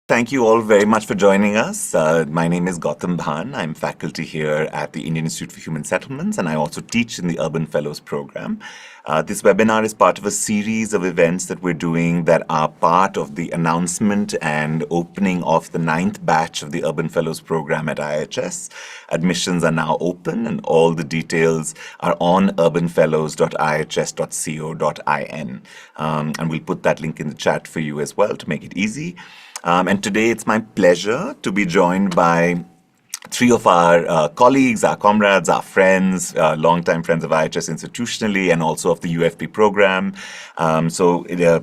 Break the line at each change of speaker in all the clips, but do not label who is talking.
Thank you all very much for joining us. My name is Gautam Bhan. I'm faculty here at the Indian Institute for Human Settlements, and I also teach in the Urban Fellows program. This webinar is part of a series of events that we're doing that are part of the announcement and opening of the 9th batch of the Urban Fellows program at IHS. Admissions are now open, and all the details are on urbanfellows.ihs.co.in. And we'll put that link in the chat for you as well to make it easy. And today it's my pleasure to be joined by three of our colleagues, our comrades, our friends, longtime friends of IHS institutionally and also of the UFP program.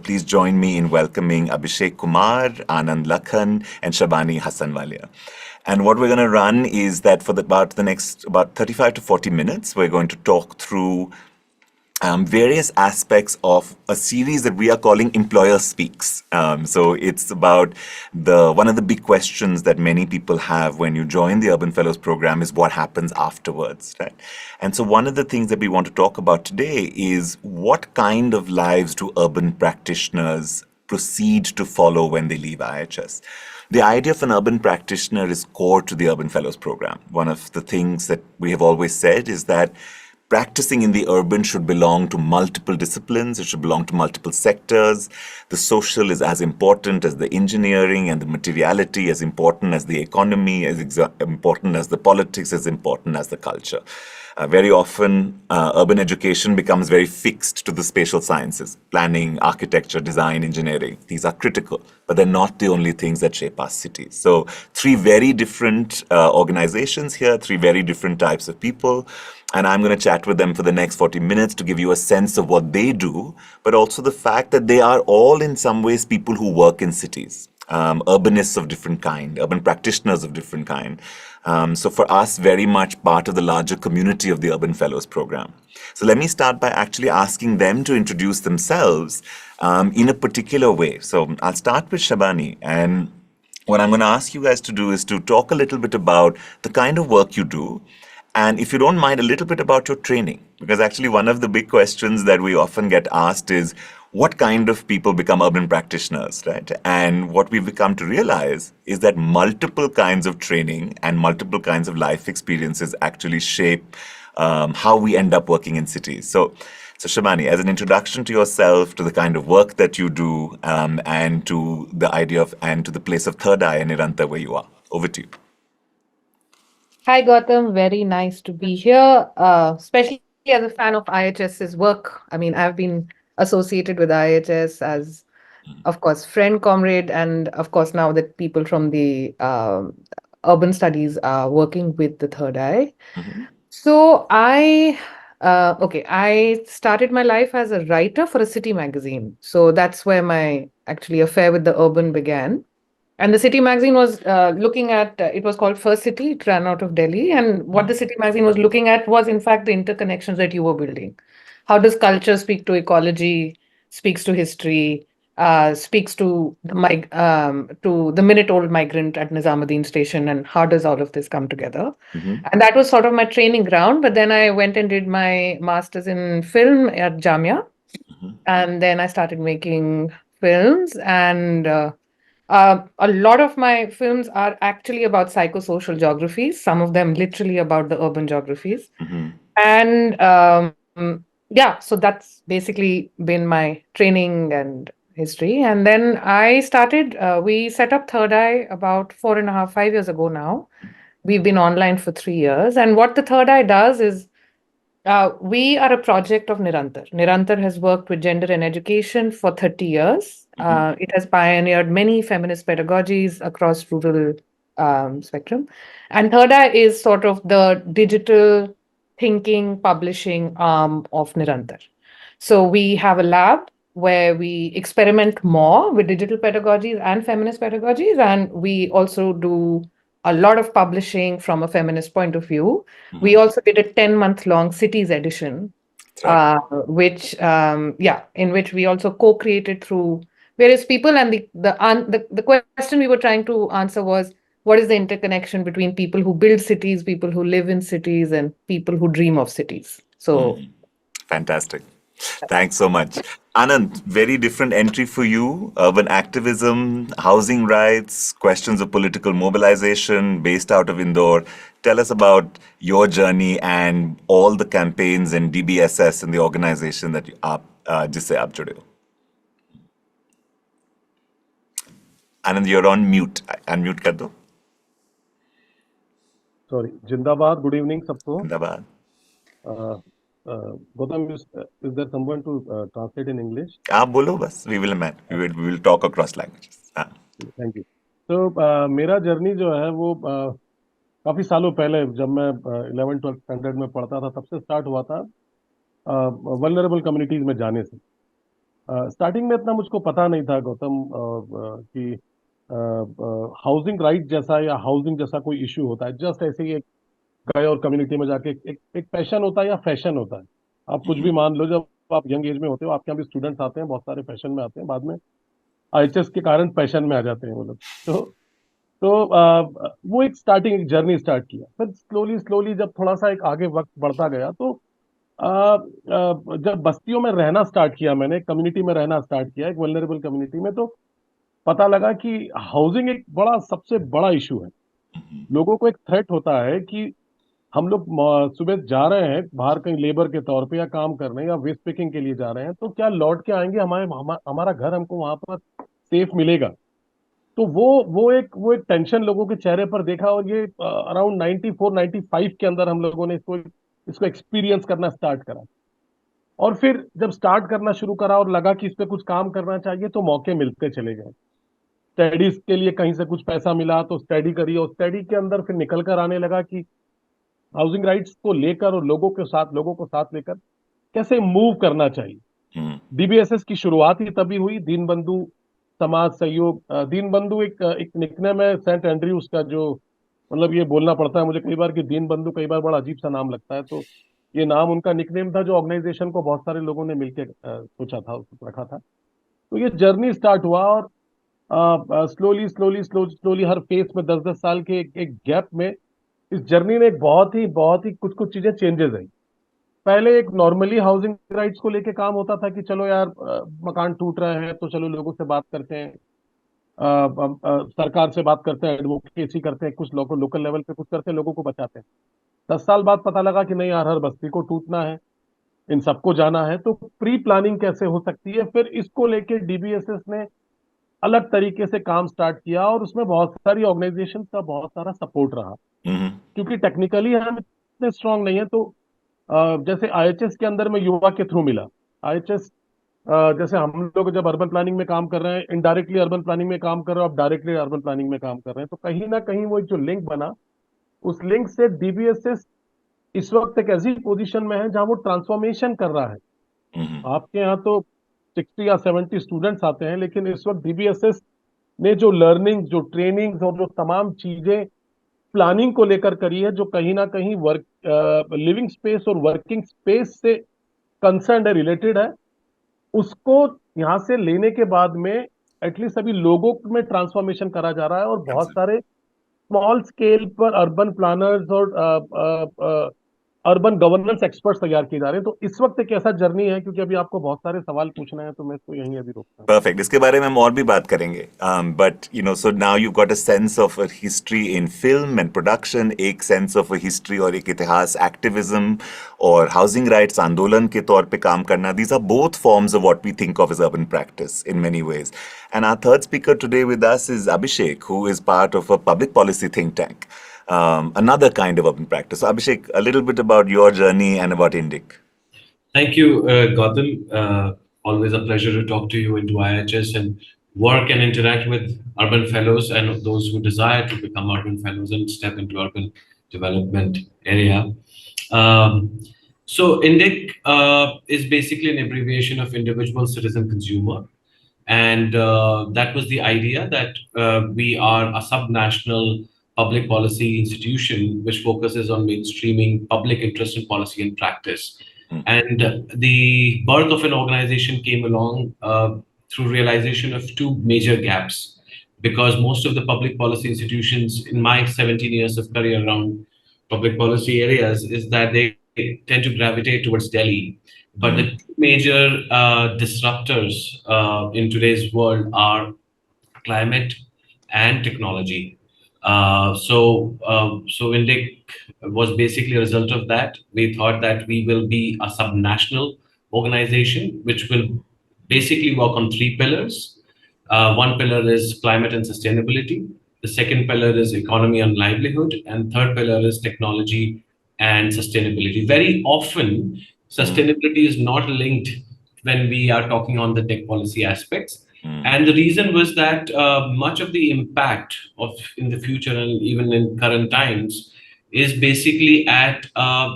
Please join me in welcoming Abhishek Kumar, Anand Lakhan, and Shabani Hassanwalia. And what we're going to run is that for the next 35 to 40 minutes, we're going to talk through various aspects of a series that we are calling Employer Speaks. So it's about one of the big questions that many people have when you join the Urban Fellows program is what happens afterwards, right? And so one of the things that we want to talk about today is what kind of lives do urban practitioners proceed to follow when they leave IHS. The idea of an urban practitioner is core to the Urban Fellows program. One of the things that we have always said is that practicing in the urban should belong to multiple disciplines. It should belong to multiple sectors. The social is as important as the engineering, and the materiality as important as the economy, as important as the politics, as important as the culture. Very often, urban education becomes very fixed to the spatial sciences, planning, architecture, design, engineering. These are critical, but they're not the only things that shape our cities. So three very different organizations here, three very different types of people. And I'm going to chat with them for the next 40 minutes to give you a sense of what they do, but also the fact that they are all in some ways people who work in cities, urbanists of different kind, urban practitioners of different kind. So for us, very much part of the larger community of the Urban Fellows program. So let me start by actually asking them to introduce themselves in a particular way. So I'll start with Shabani, and what I'm going to ask you guys to do is to talk a little bit about the kind of work you do. And if you don't mind, a little bit about your training, because actually one of the big questions that we often get asked is what kind of people become urban practitioners, right? And what we've come to realize is that multiple kinds of training and multiple kinds of life experiences actually shape how we end up working in cities. So Shabani, as an introduction to yourself, to the kind of work that you do, and to the idea of, and to the place of Third Eye and Niranta where you are. Over to you.
Hi, Gautam. Very nice to be here, especially as a fan of IHS's work. I mean, I've been associated with IHS as, of course, friend, comrade, and of course, now that people from the urban studies are working with the Third Eye. So I started my life as a writer for a city magazine. So that's where my actually affair with the urban began. And the City magazine was looking at, it was called First City, it ran out of Delhi. And what the City magazine was looking at was, in fact, the interconnections that you were building. How does culture speak to ecology, speaks to history, speaks to the minute-old migrant at Nizamuddin station, and how does all of this come together? And that was sort of my training ground. But then I went and did my master's in film at Jamia. And then I started making films, and a lot of my films are actually about psychosocial geographies, some of them literally about the urban geographies. And yeah, so that's basically been my training and history. And then we set up Third Eye about 4.5, 5 years ago now. We've been online for 3 years. And what the Third Eye does is we are a project of Nirantar. Nirantar has worked with gender and education for 30 years. It has pioneered many feminist pedagogies across rural spectrum. And Third Eye is sort of the digital thinking, publishing arm of Nirantar. So we have a lab where we experiment more with digital pedagogies and feminist pedagogies. And we also do a lot of publishing from a feminist point of view. We also did a 10-month-long cities edition, in which we also co-created through various people. And the question we were trying to answer was, what is the interconnection between people who build cities, people who live in cities, and people who dream of cities? So
Fantastic. Thanks so much. Anand, very different entry for you. Urban activism, housing rights, questions of political mobilization based out of Indore. Tell us about your journey and all the campaigns and DBSS and the organization that you are, जिससे आप जुड़े हो. Anand, you're on mute. Unmute कर दो.
Sorry. Jindabad. Good evening, सबको.
जिंदाबाद.
Gautam, is there someone to translate in English?
आप बोलो बस. We will talk across languages. हाँ.
Thank you. तो मेरा जर्नी जो है वो काफी सालों पहले जब मैं 11th-12th स्टैंडर्ड में पढ़ता था तब से स्टार्ट हुआ था वल्नरेबल कम्युनिटीज में जाने से. स्टार्टिंग में इतना मुझको पता नहीं था गौतम कि हाउसिंग राइट जैसा या हाउसिंग जैसा कोई इश्यू होता है. जस्ट ऐसे ही एक गए और कम्युनिटी में जाके एक पैशन होता है या फैशन होता है. आप कुछ भी मान लो, जब आप यंग एज में होते हो आपके यहाँ भी स्टूडेंट्स आते हैं, बहुत सारे फैशन में आते हैं, बाद में आईएचएस के कारण पैशन में आ जाते हैं वो लोग. तो वो एक स्टार्टिंग एक जर्नी स्टार्ट किया. फिर स्लोली जब थोड़ा सा एक आगे वक्त बढ़ता गया तो जब बस्तियों में रहना स्टार्ट किया, मैंने कम्युनिटी में रहना स्टार्ट किया, एक वल्नरेबल कम्युनिटी में, तो पता लगा कि हाउसिंग एक सबसे बड़ा इशू है. लोगों को एक थ्रेट होता है कि हम लोग सुबह जा रहे हैं बाहर कहीं लेबर के तौर पे या काम करने या वेस्ट पिकिंग के लिए जा रहे हैं, तो क्या लौट के आएंगे, हमारा घर हमको वहां पर सेफ मिलेगा. तो वो एक टेंशन लोगों के चेहरे पर देखा, और ये अराउंड 94-95 के अंदर हम लोगों ने इसको एक्सपीरियंस करना स्टार्ट करा. और फिर जब स्टार्ट करना शुरू करा और लगा कि इस पे कुछ काम करना चाहिए, तो मौके मिलते चले गए. स्टडीज के लिए कहीं से कुछ पैसा मिला तो स्टडी करी, और स्टडी के अंदर फिर निकल कर आने लगा कि हाउसिंग राइट्स को लेकर और लोगों को साथ लेकर कैसे मूव करना चाहिए. डीबीएसएस की शुरुआत ही तभी हुई. दीनबंधु समाज सहयोग, दीनबंधु एक निकनेम है सेंट एंड्रयूज का, जो मतलब ये बोलना पड़ता है मुझे कई बार कि दीनबंधु कई बार बड़ा अजीब सा नाम लगता है, तो ये नाम उनका निकनेम था जो ऑर्गेनाइजेशन को बहुत सारे लोगों ने मिलकर सोचा था, उसको रखा था. तो ये जर्नी स्टार्ट हुआ, और स्लोली हर फेस में 10-10 साल के एक गैप में इस जर्नी में एक बहुत ही कुछ चीजें चेंजेस आई. पहले एक नॉर्मली हाउसिंग राइट्स को लेके काम होता था कि चलो यार मकान टूट रहे हैं तो चलो लोगों से बात करते हैं, सरकार से बात करते हैं, एडवोकेसी करते हैं, कुछ लोकल लेवल पे कुछ करते हैं, लोगों को बचाते हैं. 10 साल बाद पता लगा कि नहीं यार, हर बस्ती को टूटना है, इन सबको जाना है, तो प्री प्लानिंग कैसे हो सकती है. फिर इसको लेके डीबीएसएस ने अलग तरीके से काम स्टार्ट किया, और उसमें बहुत सारी ऑर्गेनाइजेशन का बहुत सारा सपोर्ट रहा. क्योंकि टेक्निकली हम इतने स्ट्रांग नहीं है, तो जैसे आईएचएस के अंदर में युवा के थ्रू मिला. आईएचएस जैसे हम लोग जब अर्बन प्लानिंग में काम कर रहे हैं, इनडायरेक्टली अर्बन प्लानिंग में काम कर रहे हो, अब डायरेक्टली अर्बन प्लानिंग में काम कर रहे हैं, तो कहीं ना कहीं वो एक जो लिंक बना, उस लिंक से डीबीएसएस इस वक्त एक ऐसी पोजीशन में है जहां वो ट्रांसफॉर्मेशन कर रहा है. आपके यहाँ तो 60 या 70 स्टूडेंट्स आते हैं, लेकिन इस वक्त डीबीएसएस ने जो लर्निंग, जो ट्रेनिंग और जो तमाम चीजें प्लानिंग को लेकर करी है, जो कहीं ना कहीं लिविंग स्पेस और वर्किंग स्पेस से कंसर्न है, रिलेटेड है, उसको यहाँ से लेने के बाद में एटलीस्ट अभी लोगों में ट्रांसफॉर्मेशन करा जा रहा है. और बहुत सारे स्मॉल स्केल पर अर्बन प्लानर्स और अर्बन गवर्नेंस एक्सपर्ट्स तैयार किए जा रहे हैं. तो इस वक्त एक ऐसा जर्नी है, क्योंकि अभी आपको बहुत सारे सवाल पूछना है, तो मैं इसको यहीं अभी रोकता हूँ.
Perfect. इसके बारे में हम और भी बात करेंगे. But so now you've got a sense of a history in film and production, एक sense of a history और एक इतिहास, activism और housing rights आंदोलन के तौर पे काम करना. These are both forms of what we think of as urban practice in many ways. And our third speaker today with us is Abhishek, who is part of a public policy think tank. Another kind of urban practice. So Abhishek, a little bit about your journey and about INDIC.
Thank you, Gautam. Always a pleasure to talk to you and to IHS and work and interact with urban fellows and those who desire to become urban fellows and step into urban development area. So INDIC is basically an abbreviation of Individual Citizen Consumer. And that was the idea that we are a sub-national public policy institution which focuses on mainstreaming public interest in policy and practice. And the birth of an organization came along through realization of two major gaps, because most of the public policy institutions in my 17 years of career around public policy areas is that they tend to gravitate towards Delhi. But the two major disruptors in today's world are climate and technology. So Indic was basically a result of that. We thought that we will be a subnational organization which will basically work on three pillars. One pillar is climate and sustainability. The second pillar is economy and livelihood, and third pillar is technology and sustainability. Very often, sustainability is not linked when we are talking on the tech policy aspects. And the reason was that much of the impact of in the future and even in current times is basically at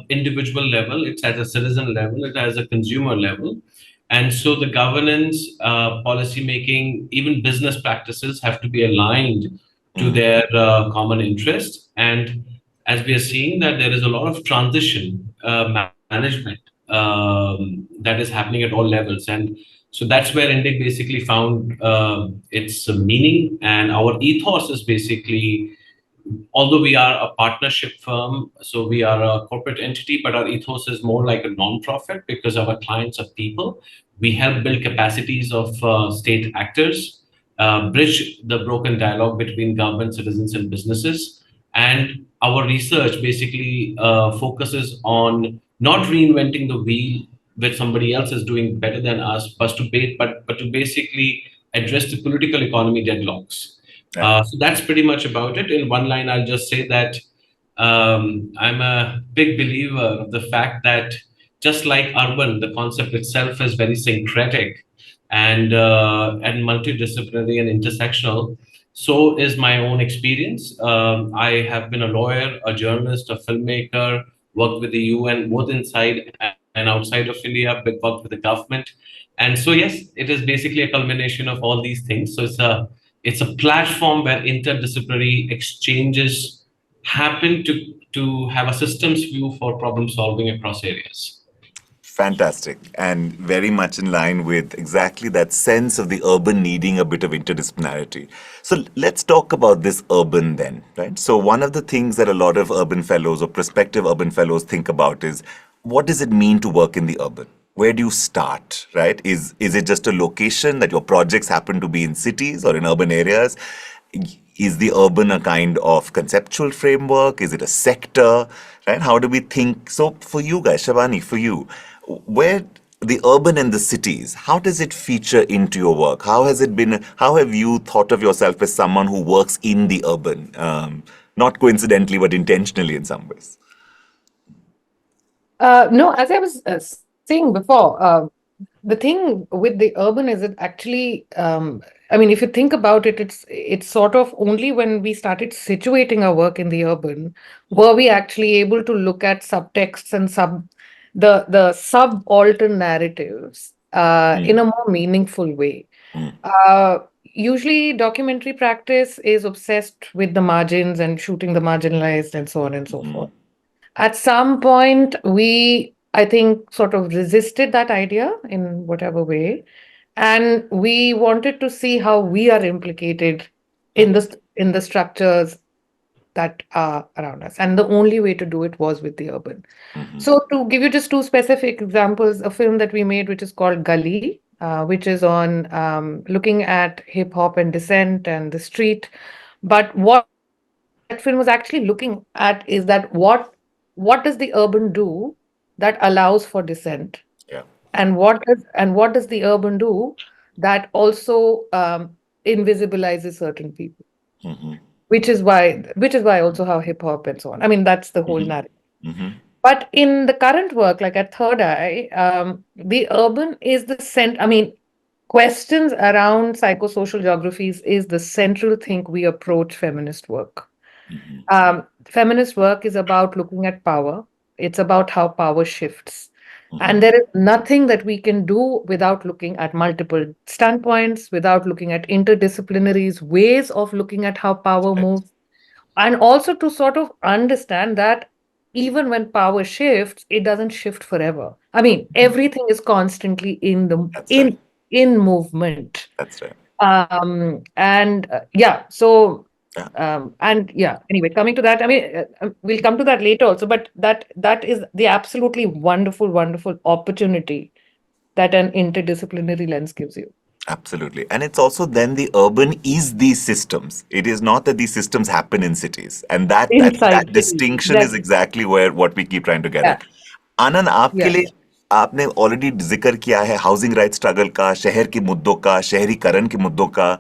individual level, it's at a citizen level, it's at a consumer level. And so the governance, policy making, even business practices have to be aligned to their common interest. And as we are seeing that there is a lot of transition management that is happening at all levels. And so that's where Indic basically found its meaning. And our ethos is basically, although we are a partnership firm, so we are a corporate entity, but our ethos is more like a non-profit because our clients are people. We help build capacities of state actors, bridge the broken dialogue between government, citizens, and businesses. And our research basically focuses on not reinventing the wheel which somebody else is doing better than us, but to basically address the political economy deadlocks. So that's pretty much about it. In one line, I'll just say that I'm a big believer of the fact that just like urban, the concept itself is very syncretic and multidisciplinary and intersectional. So is my own experience. I have been a lawyer, a journalist, a filmmaker, worked with the UN, both inside and outside of India, but worked with the government. And so, yes, it is basically a culmination of all these things. So it's a platform where interdisciplinary exchanges happen to have a systems view for problem solving across areas.
Fantastic, and very much in line with exactly that sense of the urban needing a bit of interdisciplinarity. So let's talk about this urban then, right? So one of the things that a lot of urban fellows or prospective urban fellows think about is, what does it mean to work in the urban? Where do you start, right? Is it just a location that your projects happen to be in cities or in urban areas? Is the urban a kind of conceptual framework? Is it a sector, right? How do we think? So for you guys, Shabani, for you, where the urban and the cities, how does it feature into your work? How have you thought of yourself as someone who works in the urban? Not coincidentally, but intentionally in some ways.
No, as I was saying before, the thing with the urban is it actually, I mean, if you think about it, it's sort of only when we started situating our work in the urban were we actually able to look at subtexts and the subaltern narratives in a more meaningful way. Usually documentary practice is obsessed with the margins and shooting the marginalized and so on and so forth. At some point, I think, sort of resisted that idea in whatever way. And we wanted to see how we are implicated in the structures that are around us. And the only way to do it was with the urban. So to give you just two specific examples, a film that we made, which is called Gully, which is on looking at hip hop and dissent and the street. But what that film was actually looking at is that what does the urban do that allows for dissent?
Yeah.
And what does the urban do that also invisibilizes certain people? Which is why also how hip hop and so on. I mean, that's the whole narrative. But in the current work, like at Third Eye, the urban is I mean, questions around psychosocial geographies is the central thing we approach feminist work. Feminist work is about looking at power. It's about how power shifts. And there is nothing that we can do without looking at multiple standpoints, without looking at interdisciplinaries, ways of looking at how power moves. And also to sort of understand that even when power shifts, it doesn't shift forever. I mean, everything is constantly in movement.
That's right.
Yeah, so And yeah, anyway, coming to that, I mean, we'll come to that later also, but that is the absolutely wonderful opportunity that an interdisciplinary lens gives you.
Absolutely. And it's also then the urban is these systems. It is not that these systems happen in cities. And that
Inside,
distinction is
exactly.
exactly where what we keep trying to get
Yeah,
at. आनंद आपके
yeah.
लिए आपने already जिक्र किया है housing right struggle का, शहर के मुद्दों का, शहरीकरण के मुद्दों का.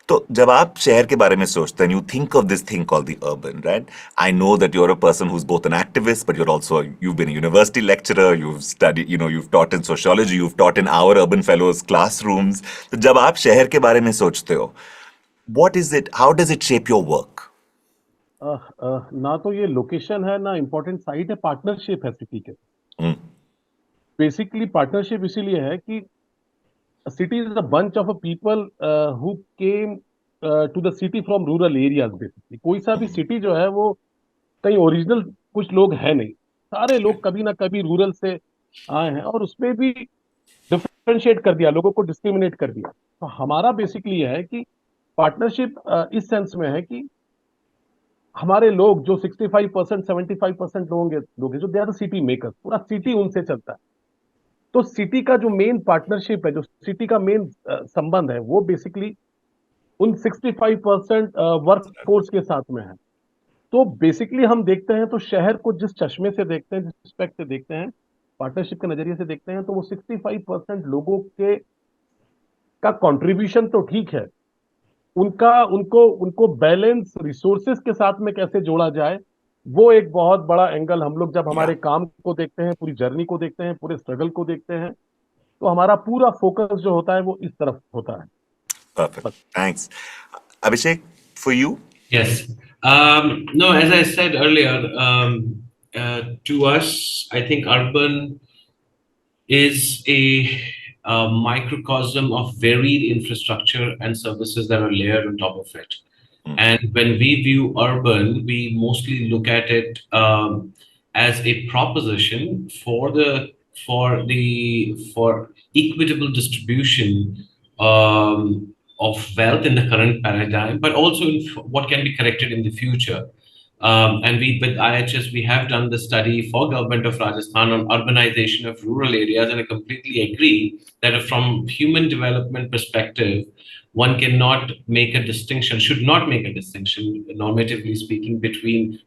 तो जब आप शहर के बारे में सोचते हैं, you think of this thing called the urban, right? I know that you are a person who is both an activist, but you're also you've been a university lecturer, you've studied, you've taught in sociology, you've taught in our urban fellows classrooms. तो जब आप शहर के बारे में सोचते हो, what is it? How does it shape your work?
ना तो ये लोकेशन है ना इम्पोर्टेंट साइट है, पार्टनरशिप है सिटी के.
Hmm.
बेसिकली पार्टनरशिप इसीलिए है कि city is a bunch of people who came to the city from rural areas basically. कोई सा भी सिटी जो है वो कहीं ओरिजिनल कुछ लोग हैं नहीं, सारे लोग कभी ना कभी रूरल से आए हैं और उसमें भी डिफरेंशिएट कर दिया, लोगों को डिस्क्रिमिनेट कर दिया. तो हमारा बेसिकली है कि पार्टनरशिप इस सेंस में है कि हमारे लोग जो 65% 75% लोग हैं जो they are the city makers, पूरा सिटी उनसे चलता है. तो सिटी का जो मेन पार्टनरशिप है, जो सिटी का मेन संबंध है, वो बेसिकली उन 65% वर्क फोर्स के साथ में है. तो बेसिकली हम देखते हैं तो शहर को जिस चश्मे से देखते हैं, जिस रिस्पेक्ट से देखते हैं, पार्टनरशिप के नजरिए से देखते हैं, तो वो 65% लोगों के का कंट्रीब्यूशन तो ठीक है, उनका उनको उनको बैलेंस रिसोर्सेस के साथ में कैसे जोड़ा जाए, वो एक बहुत बड़ा एंगल हम लोग जब हमारे काम को देखते हैं, पूरी जर्नी को देखते हैं, पूरे स्ट्रगल को देखते हैं, तो हमारा पूरा फोकस जो होता है वो इस तरफ होता है.
Perfect. Thanks. Abhishek, for you?
Yes. No, as I said earlier, to us, I think urban is a microcosm of varied infrastructure and services that are layered on top of it. And when we view urban, we mostly look at it as a proposition for equitable distribution of wealth in the current paradigm, but also in what can be corrected in the future. And we, with IHS, we have done the study for Government of Rajasthan on urbanization of rural areas, and I completely agree that from human development perspective, one cannot make a distinction, should not make a distinction, normatively speaking, between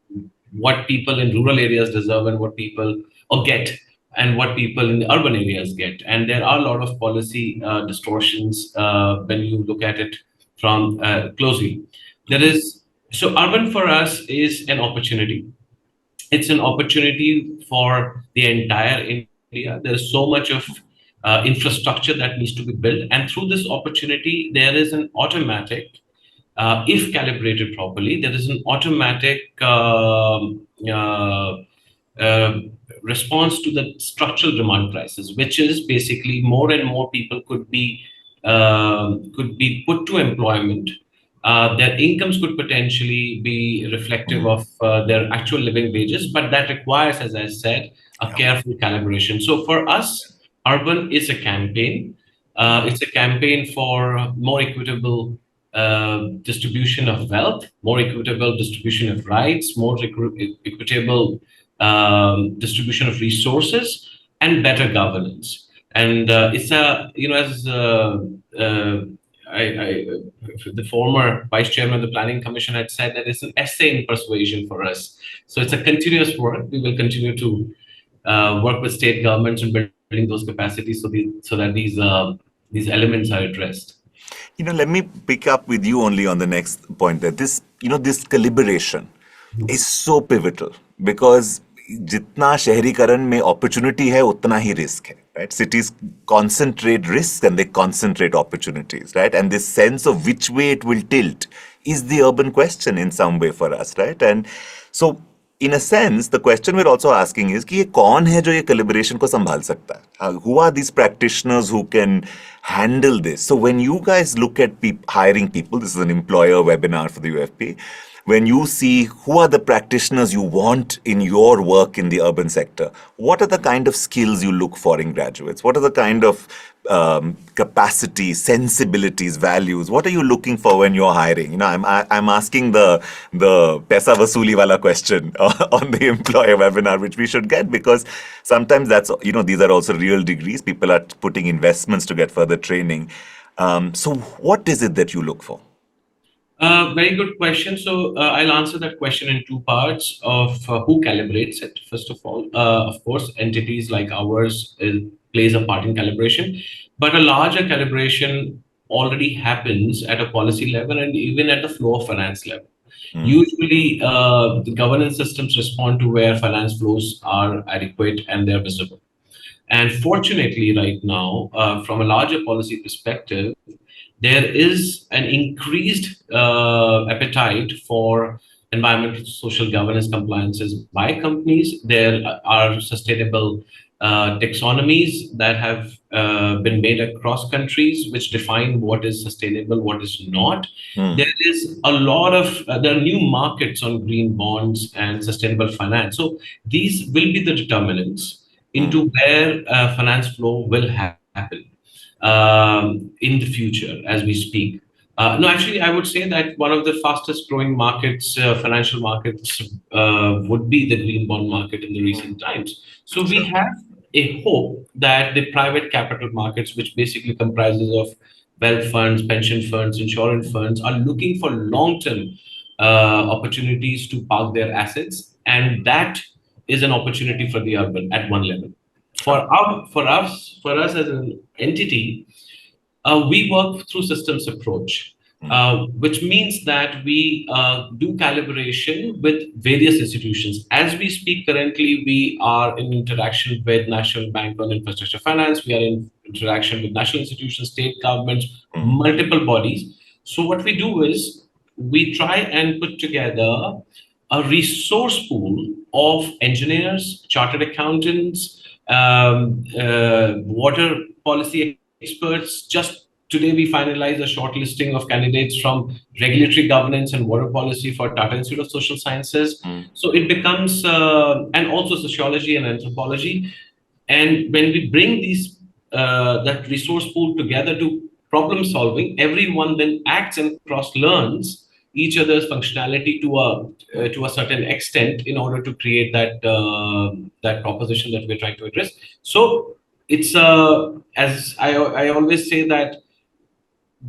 what people in rural areas deserve and what people get, and what people in the urban areas get. And there are a lot of policy distortions when you look at it from closely. So urban for us is an opportunity. It's an opportunity for the entire India. There's so much of infrastructure that needs to be built. And through this opportunity, there is an automatic, if calibrated properly, there is an automatic response to the structural demand crisis, which is basically more and more people could be put to employment. Their incomes could potentially be reflective of their actual living wages, but that requires, as I said, a careful calibration. So for us, urban is a campaign. It's a campaign for more equitable distribution of wealth, more equitable distribution of rights, more equitable distribution of resources, and better governance. And it's a, as the former vice chairman of the Planning Commission had said, that it's an essay in persuasion for us. So it's a continuous work. We will continue to work with state governments in building those capacities so that these elements are addressed.
Let me pick up with you only on the next point, that this calibration is so pivotal, because जितना शहरीकरण में opportunity है उतना ही risk है, right? Cities concentrate risks and they concentrate opportunities, right? And this sense of which way it will tilt is the urban question in some way for us, right? And so in a sense, the question we're also asking is कि ये कौन है जो ये calibration को संभाल सकता है? Who are these practitioners who can handle this? So when you guys look at hiring people, this is an employer webinar for the UFP, when you see who are the practitioners you want in your work in the urban sector, what are the kind of skills you look for in graduates? What are the kind of capacities, sensibilities, values? What are you looking for when you're hiring? I'm asking the paisa vasuli wala question on the employer webinar, which we should get, because sometimes these are also real degrees. People are putting investments to get further training. So what is it that you look for?
Very good question. So I'll answer that question in two parts of who calibrates it. First of all, of course, entities like ours plays a part in calibration, but a larger calibration already happens at a policy level and even at the flow of finance level. Usually, the governance systems respond to where finance flows are adequate and they're visible. And fortunately, right now, from a larger policy perspective, there is an increased appetite for environmental social governance compliances by companies. There are sustainable taxonomies that have been made across countries, which define what is sustainable, what is not. There is a lot of there are new markets on green bonds and sustainable finance. So these will be the determinants into where finance flow will happen in the future as we speak. No, actually, I would say that one of the fastest growing markets, financial markets, would be the green bond market in the recent times. So we have a hope that the private capital markets, which basically comprises of wealth funds, pension funds, insurance funds, are looking for long-term opportunities to park their assets, and that is an opportunity for the urban at one level. For us as an entity, we work through systems approach, which means that we do calibration with various institutions. As we speak currently, we are in interaction with National Bank on Infrastructure Finance. We are in interaction with national institutions, state governments, multiple bodies. So what we do is we try and put together a resource pool of engineers, chartered accountants, water policy experts. Just today, we finalized a shortlisting of candidates from regulatory governance and water policy for Tata Institute of Social Sciences. So it becomes, and also sociology and anthropology. And when we bring these that resource pool together to problem solving, everyone then acts and cross learns each other's functionality to a certain extent in order to create that proposition that we're trying to address. So it's as I always say that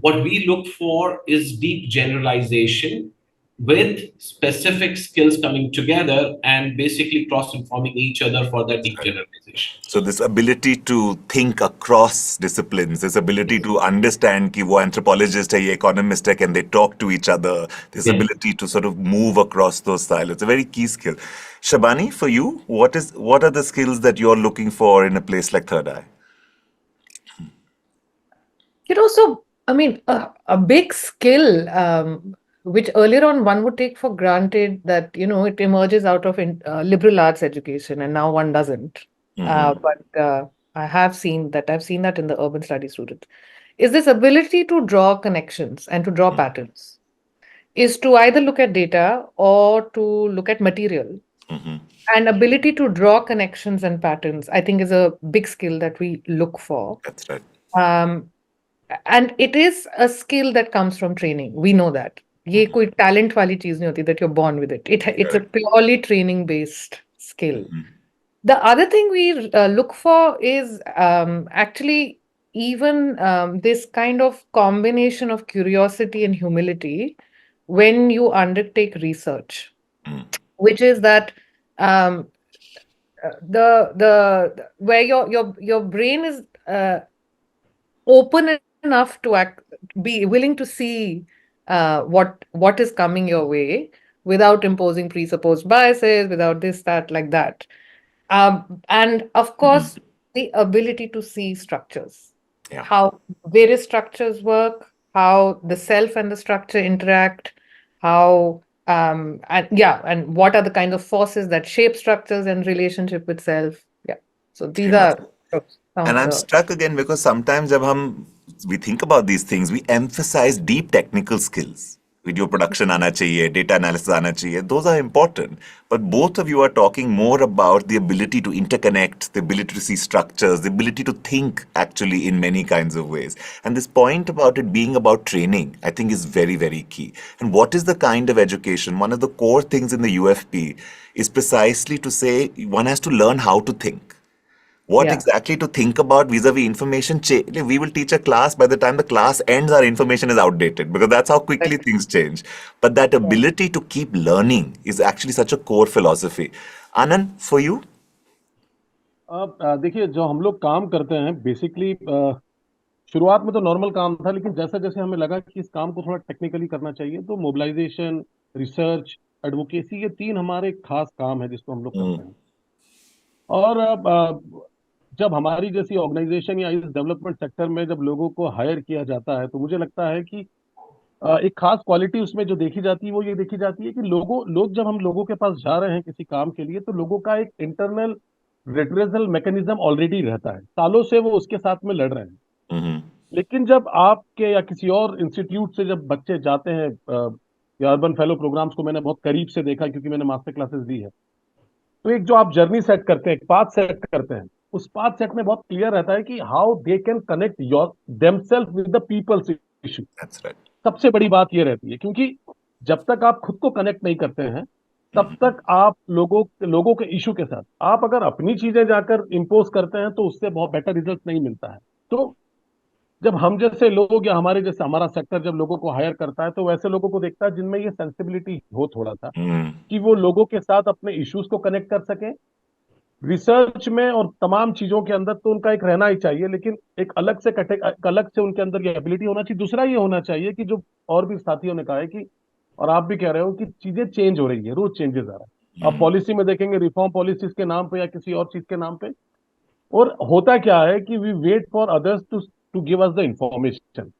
what we look for is deep generalization with specific skills coming together and basically cross-informing each other for that deep generalization.
So this ability to think across disciplines, this ability to understand कि वो anthropologist है, ये economist है, can they talk to each other? This ability to sort of move across those styles. It's a very key skill. Shabani, for you, what are the skills that you're looking for in a place like Third Eye?
So I mean, a big skill, which earlier on one would take for granted that, it emerges out of liberal arts education, and now one doesn't. But I've seen that in the urban studies student, is this ability to draw connections and to draw patterns, is to either look at data or to look at material. And ability to draw connections and patterns, I think, is a big skill that we look for.
That's right.
And it is a skill that comes from training. We know that. ये कोई talent वाली चीज नहीं होती that you're born with it. It's a purely training based skill. The other thing we look for is actually even this kind of combination of curiosity and humility when you undertake research, which is that the where your brain is open enough to be willing to see what is coming your way without imposing presupposed biases, without this, that, like that. And of course, the ability to see structures, how various structures work, how the self and the structure interact, how and what are the kind of forces that shape structures and relationship with self. So these are.
And I'm struck again because sometimes we think about these things, we emphasize deep technical skills. video production आना चाहिए, data analysis आना चाहिए. Those are important. But both of you are talking more about the ability to interconnect, the ability to see structures, the ability to think actually in many kinds of ways. And this point about it being about training, I think is very, very key. And what is the kind of education? One of the core things in the UFP is precisely to say one has to learn how to think. What
Yeah.
exactly to think about vis-a-vis information? We will teach a class. By the time the class ends, our information is outdated because that's how quickly things change. But that ability to keep learning is actually such a core philosophy. Anand, for you?
देखिए, जो हम लोग काम करते हैं basically, शुरुआत में तो नॉर्मल काम था, लेकिन जैसे जैसे हमें लगा कि इस काम को थोड़ा टेक्निकली करना चाहिए, तो मोबिलाइजेशन, रिसर्च, एडवोकेसी, ये तीन हमारे खास काम है जिसको हम लोग करते हैं। और जब हमारी जैसी ऑर्गेनाइजेशन या इस डेवलपमेंट सेक्टर में जब लोगों को हायर किया जाता है, तो मुझे लगता है कि एक खास क्वालिटी उसमें जो देखी जाती है वो ये देखी जाती है कि लोग जब हम लोगों के पास जा रहे हैं किसी काम के लिए, तो लोगों का एक इंटरनल रिट्रेजल मैकेनिज्म ऑलरेडी रहता है, सालों से वो उसके साथ में लड़ रहे हैं। लेकिन जब आपके या किसी और इंस्टीट्यूट से जब बच्चे जाते हैं, या अर्बन फेलो प्रोग्राम्स को मैंने बहुत करीब से देखा क्योंकि मैंने मास्टर क्लासेस दी है, तो एक जो आप जर्नी सेट करते हैं, एक पाथ सेट करते हैं, उस पाथ सेट में बहुत क्लियर रहता है कि how they can connect your themselves with the people's issue. सबसे बड़ी बात ये रहती है, क्योंकि जब तक आप खुद को कनेक्ट नहीं करते हैं तब तक आप लोगों के इशू के साथ आप अगर अपनी चीजें जाकर इंपोज करते हैं तो उससे बहुत बेटर रिजल्ट नहीं मिलता है। तो जब हम जैसे लोग या हमारे जैसे हमारा सेक्टर जब लोगों को हायर करता है, तो वैसे लोगों को देखता है जिनमें ये सेंसिबिलिटी हो थोड़ा सा, कि वो लोगों के साथ अपने इश्यूज को कनेक्ट कर सके। रिसर्च में और तमाम चीजों के अंदर तो उनका एक रहना ही चाहिए, लेकिन एक अलग से उनके अंदर ये एबिलिटी होना चाहिए। दूसरा ये होना चाहिए कि जो और भी साथियों ने कहा है कि, और आप भी कह रहे हो कि चीजें चेंज हो रही है, रोज चेंजेस आ रहा है। आप पॉलिसी में देखेंगे रिफॉर्म पॉलिसीज के नाम पे या किसी और चीज के नाम पे, और होता क्या है कि we wait for others to give us the information,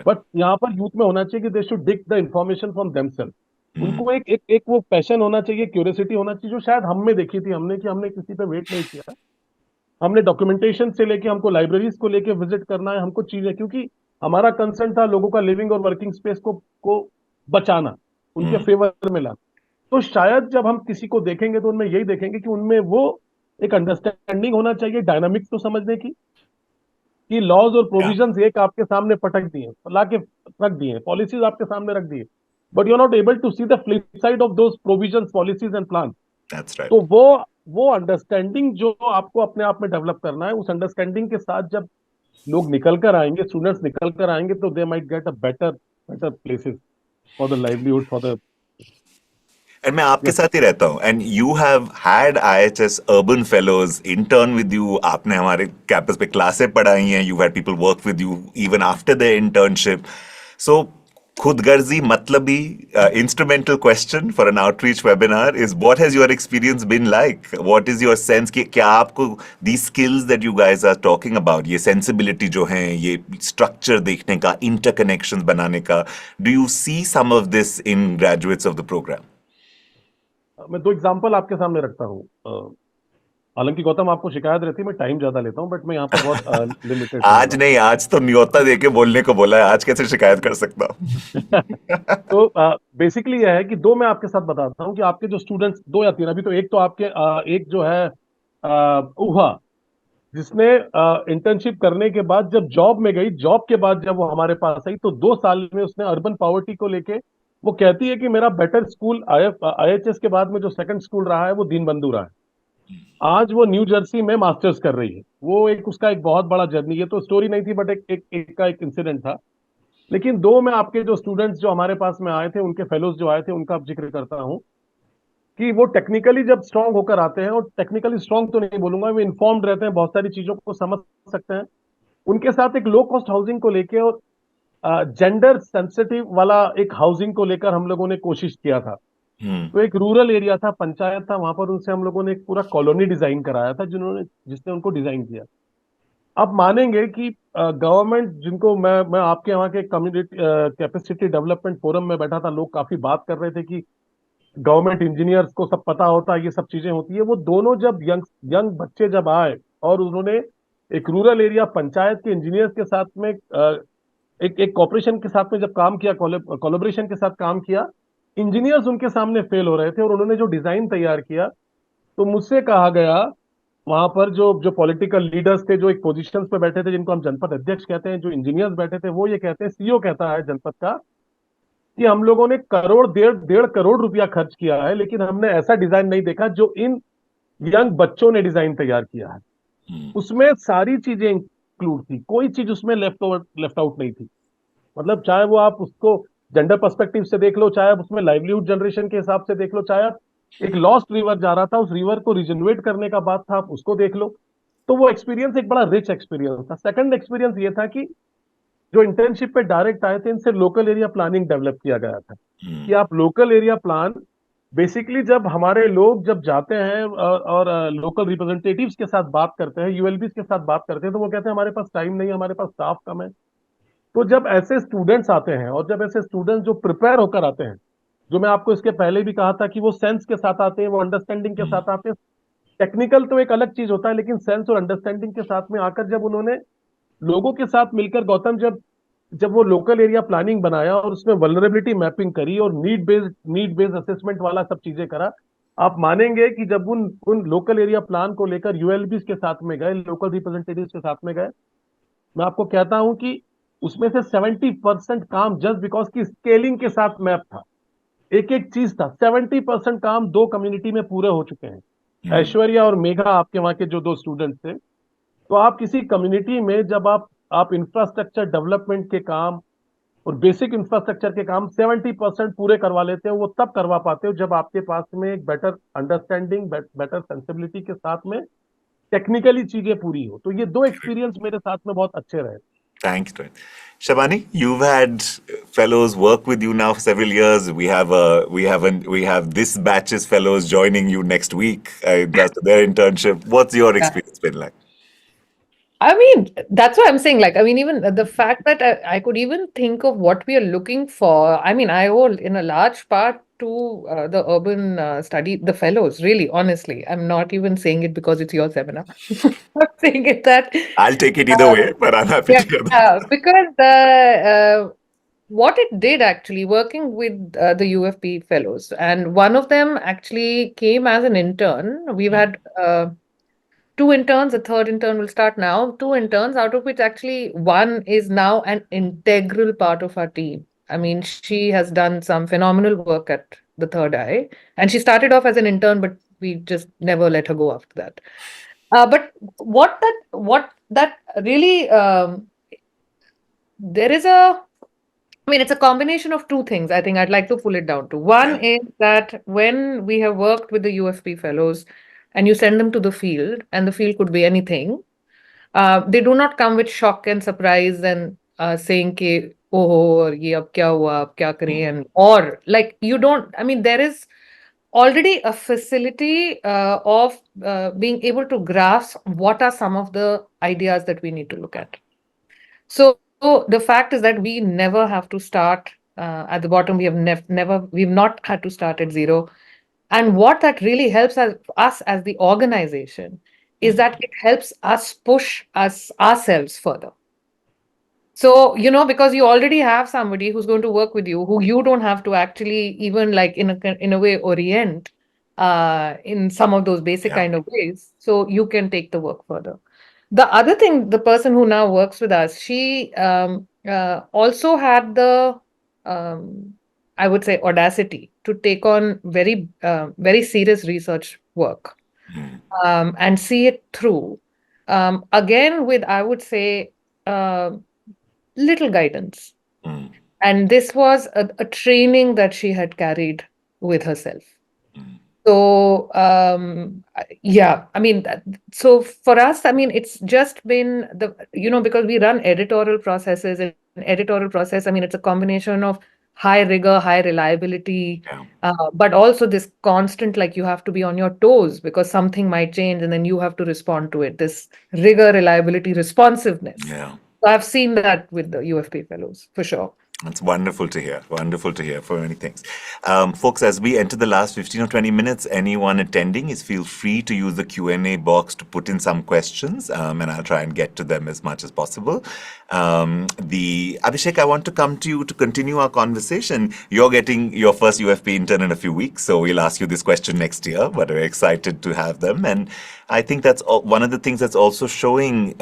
but यहाँ पर यूथ में होना चाहिए कि they should dig the information from themselves. उनको एक वो पैशन होना चाहिए, क्यूरियोसिटी होना चाहिए, जो शायद हम में देखी थी हमने, कि हमने किसी पे वेट नहीं किया। हमने डॉक्यूमेंटेशन से लेके हमको लाइब्रेरीज को लेके विजिट करना है, हमको चीजें, क्योंकि हमारा कंसर्न था लोगों का लिविंग और वर्किंग स्पेस को बचाना, उनके फेवर में लाना। तो शायद जब हम किसी को देखेंगे तो उनमें यही देखेंगे कि उनमें वो एक अंडरस्टैंडिंग होना चाहिए, डायनामिक्स को समझने की, कि लॉज और प्रोविजंस एक आपके सामने पटक दिए, ला के रख दिए, पॉलिसीज आपके सामने रख दिए, but you are not able to see the flip side of those provisions, policies and plan. तो वो अंडरस्टैंडिंग जो आपको अपने आप में डेवलप करना है, उस अंडरस्टैंडिंग के साथ जब लोग निकल कर आएंगे, स्टूडेंट्स निकल कर आएंगे, तो they might get a better places for the livelihood for the.
And मैं आपके साथ ही रहता हूँ, and you have had IHS urban fellows intern with you. आपने हमारे कैंपस पे क्लासें पढ़ाई हैं, you had people work with you even after the internship. So खुदगर्जी मतलबी instrumental question for an outreach webinar is what has your experience been like? What is your sense कि क्या आपको दी skills that you guys are talking about, ये sensibility जो है, ये स्ट्रक्चर देखने का, इंटरकनेक्शंस बनाने का, do you see some of this in graduates of the program?
मैं दो एग्जांपल आपके सामने रखता हूँ। हालांकि गौतम, आपको शिकायत रहती है मैं टाइम ज्यादा लेता हूँ, बट मैं यहाँ पर बहुत लिमिटेड।
आज नहीं, आज तो न्योता देके बोलने को बोला है, आज कैसे शिकायत कर सकता हूँ?
तो बेसिकली यह है कि दो मैं आपके साथ बताता हूँ कि आपके जो स्टूडेंट्स, दो या तीन, अभी तो एक तो आपके एक जो है उहा, जिसने इंटर्नशिप करने के बाद जब जॉब में गई, जॉब के बाद जब वो हमारे पास आई, तो 2 साल में उसने अर्बन पॉवर्टी को लेके, वो कहती है कि मेरा बेटर स्कूल IHS के बाद में जो सेकंड स्कूल रहा है वो दीनबंधु रहा है। आज वो न्यू जर्सी में मास्टर्स कर रही है। वो एक उसका एक बहुत बड़ा जर्नी, ये तो स्टोरी नहीं थी बट एक इंसिडेंट था। लेकिन दो मैं आपके जो स्टूडेंट्स जो हमारे पास में आए थे, उनके फेलोज जो आए थे, उनका जिक्र करता हूँ कि वो टेक्निकली जब स्ट्रांग होकर आते हैं, और टेक्निकली स्ट्रांग तो नहीं बोलूंगा, वो इन्फॉर्म्ड रहते हैं, बहुत सारी चीजों को समझ सकते हैं। उनके साथ एक लो कॉस्ट हाउसिंग को लेके और जेंडर सेंसिटिव वाला एक हाउसिंग को लेकर हम लोगों ने कोशिश किया था। तो एक रूरल एरिया था, पंचायत था, वहां पर उनसे हम लोगों ने एक पूरा कॉलोनी डिजाइन कराया था, जिसने उनको डिजाइन किया। आप मानेंगे कि गवर्नमेंट, जिनको मैं आपके यहाँ के कम्युनिटी कैपेसिटी डेवलपमेंट फोरम में बैठा था, लोग काफी बात कर रहे थे कि गवर्नमेंट इंजीनियर्स को सब पता होता है, ये सब चीजें होती है। वो दोनों जब यंग बच्चे जब आए और उन्होंने एक रूरल एरिया पंचायत के इंजीनियर्स के साथ में एक कॉर्पोरेशन के साथ में जब काम किया, कोलैबोरेशन के साथ काम किया, इंजीनियर्स उनके सामने फेल हो रहे थे और उन्होंने जो डिजाइन तैयार किया, तो मुझसे कहा गया, वहां पर जो जो पॉलिटिकल लीडर्स थे, जो एक पोजीशंस पे बैठे थे, जिनको हम जनपद अध्यक्ष कहते हैं, जो इंजीनियर्स बैठे थे, वो ये कहते हैं, सीईओ कहता है जनपद का, कि हम लोगों ने करोड़, डेढ़ करोड़ रुपया खर्च किया है, लेकिन हमने ऐसा डिजाइन नहीं देखा जो इन यंग बच्चों ने डिजाइन तैयार किया है। उसमें सारी चीजें इंक्लूड थी, कोई चीज उसमें लेफ्ट आउट नहीं थी। मतलब चाहे वो आप उसको जेंडर पर्सपेक्टिव से देख लो, चाहे आप उसमें लाइवलीहुड जनरेशन के हिसाब से देख लो, चाहे आप एक लॉस्ट रिवर जा रहा था, उस रिवर को रिजनरेट करने का बात था, आप उसको देख लो। तो वो एक्सपीरियंस एक बड़ा रिच एक्सपीरियंस था। सेकंड एक्सपीरियंस ये था कि जो इंटर्नशिप पे डायरेक्ट आए थे, इनसे लोकल एरिया प्लानिंग डेवलप किया गया था, कि आप लोकल एरिया प्लान, बेसिकली जब हमारे लोग जब जाते हैं और लोकल रिप्रेजेंटेटिव्स के साथ बात करते हैं, यूएलबीज के साथ बात करते हैं, तो वो कहते हैं हमारे पास टाइम नहीं है, हमारे पास स्टाफ कम है। तो जब ऐसे स्टूडेंट्स आते हैं, और जब ऐसे स्टूडेंट्स जो प्रिपेयर होकर आते हैं, जो मैं आपको इसके पहले भी कहा था कि वो सेंस के साथ आते हैं, वो अंडरस्टैंडिंग के साथ आते हैं। टेक्निकल तो एक अलग चीज होता है, लेकिन सेंस और अंडरस्टैंडिंग के साथ में आकर जब उन्होंने लोगों के साथ मिलकर, गौतम, जब जब वो लोकल एरिया प्लानिंग बनाया और उसमें वल्नरेबिलिटी मैपिंग करी और नीड बेस्ड असेसमेंट वाला सब चीजें करा, आप मानेंगे कि जब उन उन लोकल एरिया प्लान को लेकर यूएलबी के साथ में गए, लोकल रिप्रेजेंटेटिव के साथ में गए, मैं आपको कहता हूं कि उसमें से 70% काम जस्ट बिकॉज की स्केलिंग के साथ मैप था, एक एक चीज था। 70% काम 2 कम्युनिटी में पूरे हो चुके हैं, ऐश्वर्या और मेघा, आपके वहां के जो 2 स्टूडेंट्स थे। तो आप किसी कम्युनिटी में जब आप इंफ्रास्ट्रक्चर डेवलपमेंट के काम और बेसिक इंफ्रास्ट्रक्चर के काम 70% पूरे करवा लेते हो, वो तब करवा पाते हो जब आपके पास में एक बेटर अंडरस्टैंडिंग, बेटर सेंसिबिलिटी के साथ में टेक्निकली चीजें पूरी हो। तो ये 2 एक्सपीरियंस मेरे साथ में बहुत अच्छे रहे।
Thanks, Troy. Shabani, you've had fellows work with you now for several years. We have this batch's fellows joining you next week. That's their internship. What's your experience been like?
I mean, that's what I'm saying. Like, I mean, even the fact that I could even think of what we are looking for. I mean, I owe in a large part to the urban study, the fellows, really, honestly. I'm not even saying it because it's your seminar. I'm saying it that.
I'll take it either way, but I'm happy to hear that.
Because what it did actually, working with the UFP fellows, and one of them actually came as an intern. We've had 2 interns, a third intern will start now. 2 interns, out of which actually one is now an integral part of our team. I mean, she has done some phenomenal work at the Third Eye, and she started off as an intern, but we just never let her go after that. But what that really there is I mean, it's a combination of 2 things. I think I'd like to pull it down to. One is that when we have worked with the UFP fellows and you send them to the field, and the field could be anything, they do not come with shock and surprise and saying कि oh ye ab kya hua, ab kya kare, and or like you don't. I mean, there is already a facility of being able to grasp what are some of the ideas that we need to look at. So the fact is that we never have to start at the bottom. We have we've not had to start at zero. And what that really helps us as the organization is that it helps us push ourselves further. So, because you already have somebody who's going to work with you, who you don't have to actually even like in a way orient in some of those basic kind of ways. So you can take the work further. The other thing, the person who now works with us, she also had the, I would say, audacity to take on very, very serious research work and see it through. Again, with, I would say, little guidance. And this was a training that she had carried with herself. So, yeah, I mean, so for us, I mean, it's just been because we run editorial processes, and editorial process, I mean, it's a combination of high rigor, high reliability, but also this constant, like you have to be on your toes because something might change and then you have to respond to it. This rigor, reliability, responsiveness.
Yeah.
So I've seen that with the UFP fellows, for sure.
That's wonderful to hear. Wonderful to hear for many things. Folks, as we enter the last 15 or 20 minutes, anyone attending is feel free to use the Q&A box to put in some questions, and I'll try and get to them as much as possible. Abhishek, I want to come to you to continue our conversation. You're getting your first UFP intern in a few weeks, so we'll ask you this question next year, but we're excited to have them. And I think that's one of the things that's also showing,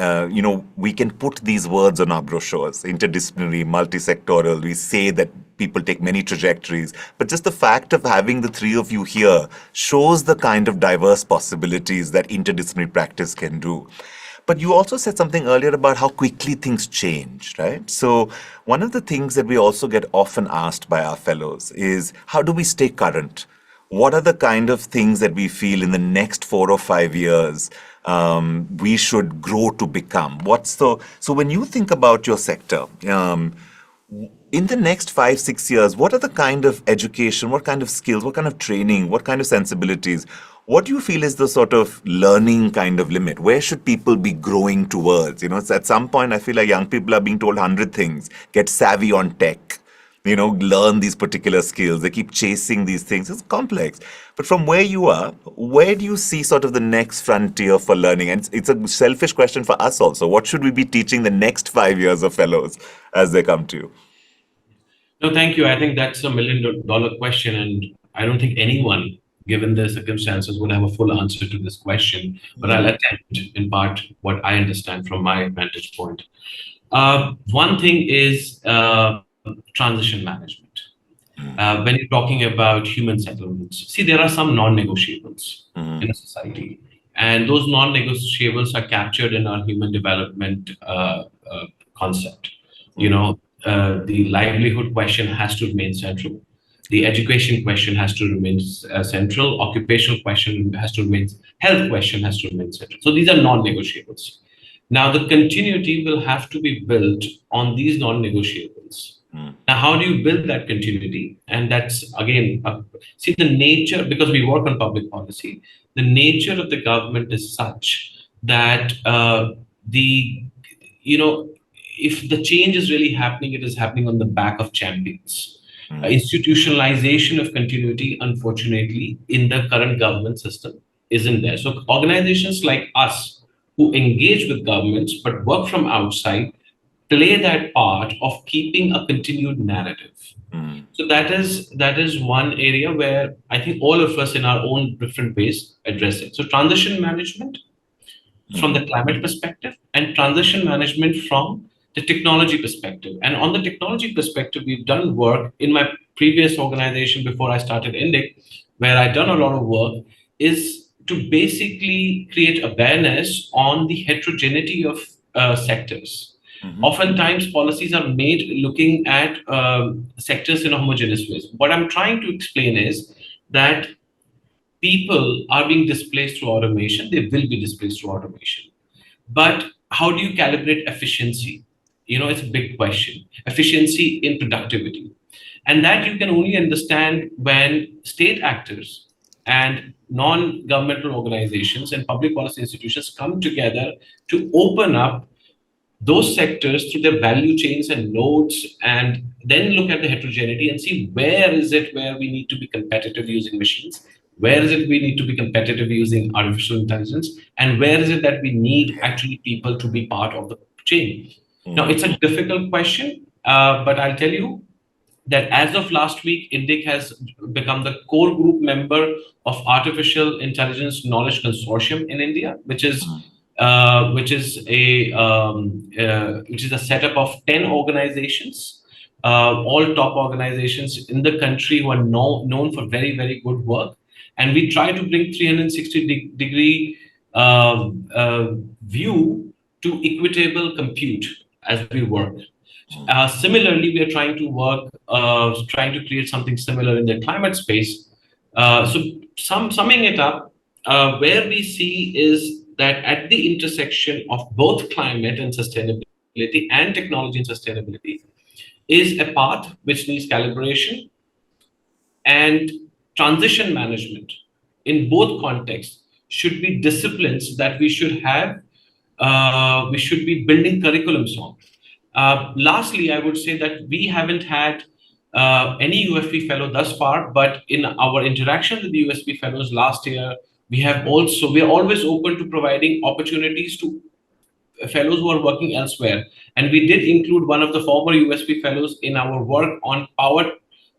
we can put these words on our brochures, interdisciplinary, multi-sectoral. We say that people take many trajectories, but just the fact of having the three of you here shows the kind of diverse possibilities that interdisciplinary practice can do. But you also said something earlier about how quickly things change, right? So one of the things that we also get often asked by our fellows is, how do we stay current? What are the kind of things that we feel in the next 4 or 5 years we should grow to become? So when you think about your sector, in the next 5, 6 years, what are the kind of education, what kind of skills, what kind of training, what kind of sensibilities, what do you feel is the sort of learning kind of limit? Where should people be growing towards? At some point, I feel like young people are being told 100 things, get savvy on tech, learn these particular skills. They keep chasing these things. It's complex. But from where you are, where do you see sort of the next frontier for learning? And it's a selfish question for us also. What should we be teaching the next 5 years of fellows as they come to you?
No, thank you. I think that's $1 million question. And I don't think anyone, given the circumstances, would have a full answer to this question. But I'll attempt, in part, what I understand from my vantage point. One thing is transition management. When you're talking about human settlements, see, there are some non-negotiables in a society. And those non-negotiables are captured in our human development concept. The livelihood question has to remain central. The education question has to remain central. Occupational question has to remain, health question has to remain central. So these are non-negotiables. Now, the continuity will have to be built on these non-negotiables. Now, how do you build that continuity? And that's, again, see, the nature, because we work on public policy, the nature of the government is such that if the change is really happening, it is happening on the back of champions. Institutionalization of continuity, unfortunately, in the current government system isn't there. So organizations like us who engage with governments but work from outside play that part of keeping a continued narrative. So that is one area where I think all of us in our own different ways address it. So transition management from the climate perspective and transition management from the technology perspective. And on the technology perspective, we've done work in my previous organization before I started INDIC, where I've done a lot of work, is to basically create awareness on the heterogeneity of sectors. Oftentimes, policies are made looking at sectors in a homogeneous way. What I'm trying to explain is that people are being displaced through automation. They will be displaced through automation. But how do you calibrate efficiency? It's a big question. Efficiency in productivity. And that you can only understand when state actors and non-governmental organizations and public policy institutions come together to open up those sectors through their value chains and nodes, and then look at the heterogeneity and see where is it where we need to be competitive using machines, where is it we need to be competitive using artificial intelligence, and where is it that we need actually people to be part of the chain. Now, it's a difficult question, but I'll tell you that as of last week, INDIC has become the core group member of Artificial Intelligence Knowledge Consortium in India, which is a setup of 10 organizations, all top organizations in the country who are known for very, very good work. And we try to bring 360-degree view to equitable compute as we work. Similarly, we are trying to create something similar in the climate space. So summing it up, where we see is that at the intersection of both climate and sustainability and technology and sustainability is a path which needs calibration, and transition management in both contexts should be disciplines that we should have, we should be building curriculums on. Lastly, I would say that we haven't had any UFP fellow thus far, but in our interaction with the USP fellows last year, we are always open to providing opportunities to fellows who are working elsewhere. And we did include one of the former USP fellows in our work on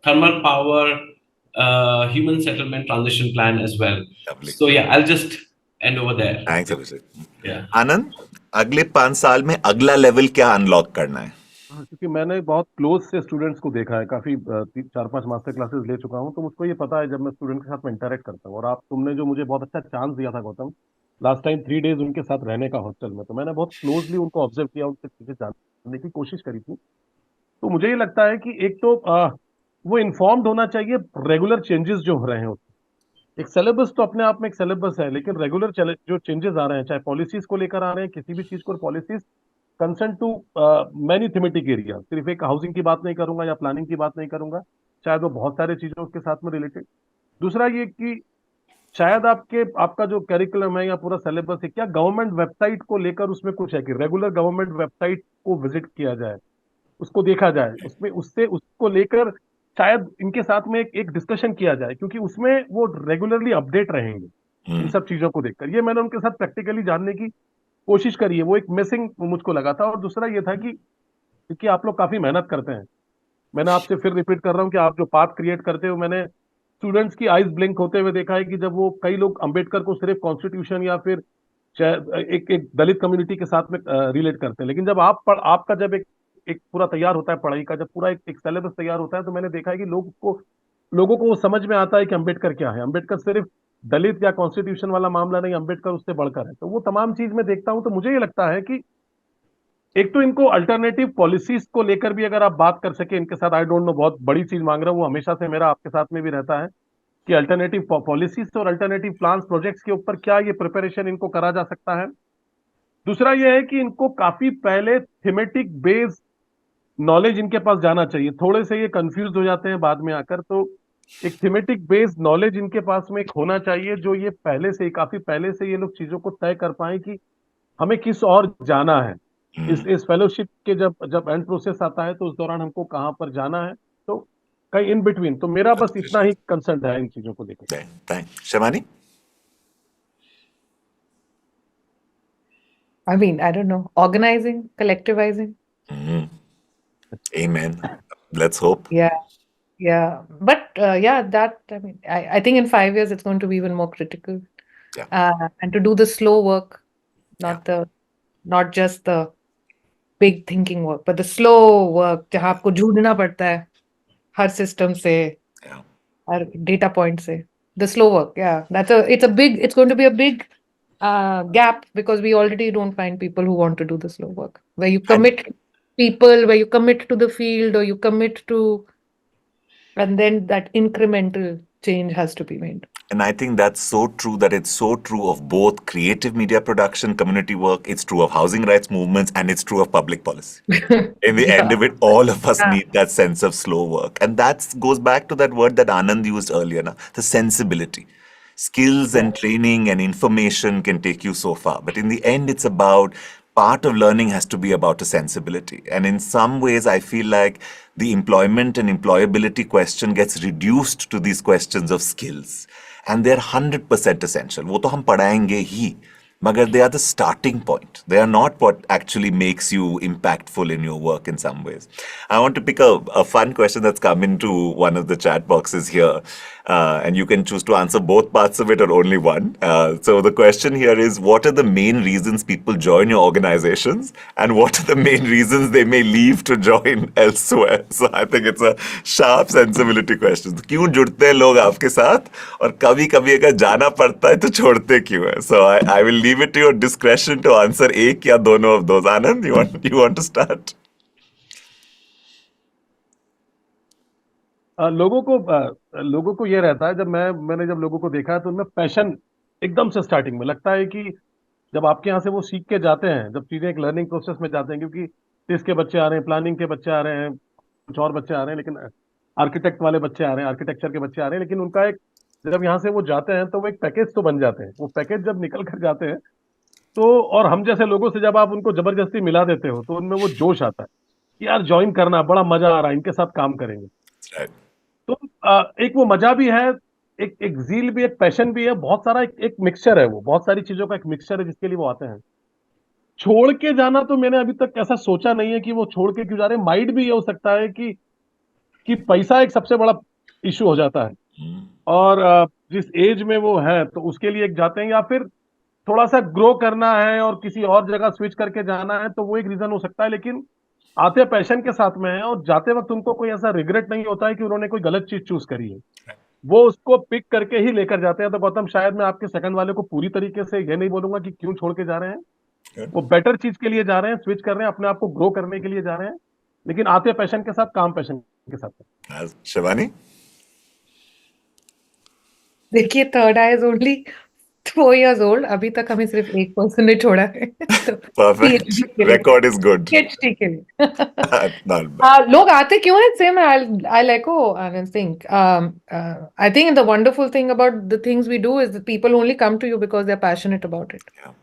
thermal power, human settlement transition plan as well.
Lovely.
So yeah, I'll just end over there.
Thanks, Abhishek.
Yeah.
आनंद, अगले 5 साल में अगला level क्या unlock करना है?
क्योंकि मैंने बहुत क्लोज से स्टूडेंट्स को देखा है, काफी 4-5 मास्टर क्लासेस ले चुका हूँ, तो मुझको ये पता है जब मैं स्टूडेंट के साथ में इंटरेक्ट करता हूँ। और तुमने जो मुझे बहुत अच्छा चांस दिया था गौतम, लास्ट टाइम 3 डेज उनके साथ रहने का हॉस्टल में, तो मैंने बहुत क्लोजली उनको ऑब्जर्व किया, उनसे चीजें जानने की कोशिश करी थी। तो मुझे ये लगता है कि एक तो वो इन्फॉर्म्ड होना चाहिए रेगुलर चेंजेस जो हो रहे हैं उसमें। एक सिलेबस तो अपने आप में एक सिलेबस है, लेकिन रेगुलर जो चेंजेस आ रहे हैं, चाहे पॉलिसीज को लेकर आ रहे हैं, किसी भी चीज को, policies concern to many thematic area, सिर्फ एक हाउसिंग की बात नहीं करूंगा या प्लानिंग की बात नहीं करूंगा, शायद वो बहुत सारे चीजों के साथ में रिलेटेड। दूसरा ये कि शायद आपका जो करिकुलम है या पूरा सिलेबस है, क्या गवर्नमेंट वेबसाइट को लेकर उसमें कुछ है कि रेगुलर गवर्नमेंट वेबसाइट को विजिट किया जाए, उसको देखा जाए, उसमें उसको लेकर शायद इनके साथ में एक डिस्कशन किया जाए, क्योंकि उसमें वो रेगुलरली अपडेट रहेंगे इन सब चीजों को देखकर। ये मैंने उनके साथ प्रैक्टिकली जानने की कोशिश करी है, वो एक मिसिंग मुझको लगा था। और दूसरा ये था कि क्योंकि आप लोग काफी मेहनत करते हैं, मैंने आपसे फिर रिपीट कर रहा हूँ कि आप जो पाथ क्रिएट करते हो, मैंने स्टूडेंट्स की आईज ब्लिंक होते हुए देखा है कि जब वो कई लोग अंबेडकर को सिर्फ कॉन्स्टिट्यूशन या फिर एक दलित कम्युनिटी के साथ में रिलेट करते हैं, लेकिन जब आपका जब एक पूरा तैयार होता है पढ़ाई का, जब पूरा एक सिलेबस तैयार होता है, तो मैंने देखा है कि लोगों को वो समझ में आता है कि अंबेडकर क्या है। अंबेडकर सिर्फ दलित या कॉन्स्टिट्यूशन वाला मामला नहीं, अंबेडकर उससे बढ़कर है। तो वो तमाम चीज में देखता हूं, तो मुझे ये लगता है कि एक तो इनको अल्टरनेटिव पॉलिसीज को लेकर भी अगर आप बात कर सके इनके साथ, आई डोंट नो, बहुत बड़ी चीज मांग रहा हूं, वो हमेशा से मेरा आपके साथ में भी रहता है कि अल्टरनेटिव पॉलिसीज और अल्टरनेटिव प्लान्स प्रोजेक्ट्स के ऊपर क्या ये प्रिपरेशन इनको करा जा सकता है। दूसरा ये है कि इनको काफी पहले थीमेटिक बेस्ड नॉलेज इनके पास जाना चाहिए। थोड़े से ये कंफ्यूज हो जाते हैं बाद में आकर, तो एक थीमेटिक बेस्ड नॉलेज इनके पास में एक होना चाहिए, जो ये काफी पहले से ये लोग चीजों को तय कर पाए कि हमें किस और जाना है। इस फेलोशिप के जब एंड प्रोसेस आता है, तो उस दौरान हमको कहाँ पर जाना है, तो कहीं इन बिटवीन। तो मेरा बस इतना ही कंसर्न है इन चीजों को लेकर।
Shivani?
I mean, I don't know, organizing, collectivizing.
Amen. Let's hope.
Yeah. But I mean, I think in 5 years it's going to be even more critical.
Yeah.
And to do the slow work, not just the big thinking work, but the slow work, जहाँ आपको जूझना पड़ता है हर system से, हर data point से. The slow work, it's going to be a big gap, because we already don't find people who want to do the slow work, where you commit people, where you commit to the field, or you commit to, and then that incremental change has to be made.
And I think that's so true, that it's so true of both creative media production, community work, it's true of housing rights movements, and it's true of public policy. In the end of it, all of us need that sense of slow work. And that goes back to that word that Anand used earlier, the sensibility. Skills and training and information can take you so far. But in the end, it's about, part of learning has to be about a sensibility. And in some ways, I feel like the employment and employability question gets reduced to these questions of skills. And they're 100% essential. वो तो हम पढ़ाएंगे ही, मगर they are the starting point. They are not what actually makes you impactful in your work in some ways. I want to pick a fun question that's come into one of the chat boxes here. And you can choose to answer both parts of it or only one. So the question here is, what are the main reasons people join your organizations? And what are the main reasons they may leave to join elsewhere? So I think it's a sharp sensibility question. क्यों जुड़ते हैं लोग आपके साथ, और कभी कभी अगर जाना पड़ता है तो छोड़ते क्यों है? So I will leave it to your discretion to answer एक या दोनों of those. Anand, you want to start?
लोगों को ये रहता है, जब मैंने जब लोगों को देखा है, तो उनमें पैशन एकदम से स्टार्टिंग में लगता है कि जब आपके यहाँ से वो सीख के जाते हैं, जब चीजें एक लर्निंग प्रोसेस में जाते हैं, क्योंकि टेस्ट के बच्चे आ रहे हैं, प्लानिंग के बच्चे आ रहे हैं, कुछ और बच्चे आ रहे हैं, लेकिन आर्किटेक्ट वाले बच्चे आ रहे हैं, आर्किटेक्चर के बच्चे आ रहे हैं, लेकिन उनका एक, जब यहाँ से वो जाते हैं तो वो एक पैकेज तो बन जाते हैं। वो पैकेज जब निकल कर जाते हैं, तो और हम जैसे लोगों से जब आप उनको जबरदस्ती मिला देते हो, तो उनमें वो जोश आता है। यार ज्वाइन करना, बड़ा मजा आ रहा है, इनके साथ काम करेंगे।
That's right.
तो एक वो मजा भी है, एक जील भी, एक पैशन भी है, बहुत सारा एक मिक्सचर है, वो बहुत सारी चीजों का एक मिक्सचर है जिसके लिए वो आते हैं। छोड़ के जाना तो मैंने अभी तक ऐसा सोचा नहीं है कि वो छोड़ के क्यों जा रहे हैं। माइट भी ये हो सकता है कि पैसा एक सबसे बड़ा इशू हो जाता है,
Mm.
और जिस एज में वो है तो उसके लिए एक जाते हैं, या फिर थोड़ा सा ग्रो करना है और किसी और जगह स्विच करके जाना है, तो वो एक रीजन हो सकता है। लेकिन आते पैशन के साथ में है, और जाते वक्त उनको कोई ऐसा रिग्रेट नहीं होता है कि उन्होंने कोई गलत चीज चूज करी है। वो उसको पिक करके ही लेकर जाते हैं। तो गौतम, शायद मैं आपके सेकंड वाले को पूरी तरीके से ये नहीं बोलूंगा कि क्यों छोड़ के जा रहे हैं।
Good.
वो बेटर चीज के लिए जा रहे हैं, स्विच कर रहे हैं, अपने आप को ग्रो करने के लिए जा रहे हैं, लेकिन आते पैशन के साथ, काम पैशन के साथ।
Shivani?
देखिए, third I is only 4 years old. अभी तक हमें सिर्फ एक पर्सन ने छोड़ा है। तो
Perfect.
PhD के लिए,
Record is good.
PhD के लिए।
Not bad.
लोग आते क्यों हैं? Same, I'll echo Anand's thing. I think the wonderful thing about the things we do is that people only come to you because they're passionate about it.
Yeah.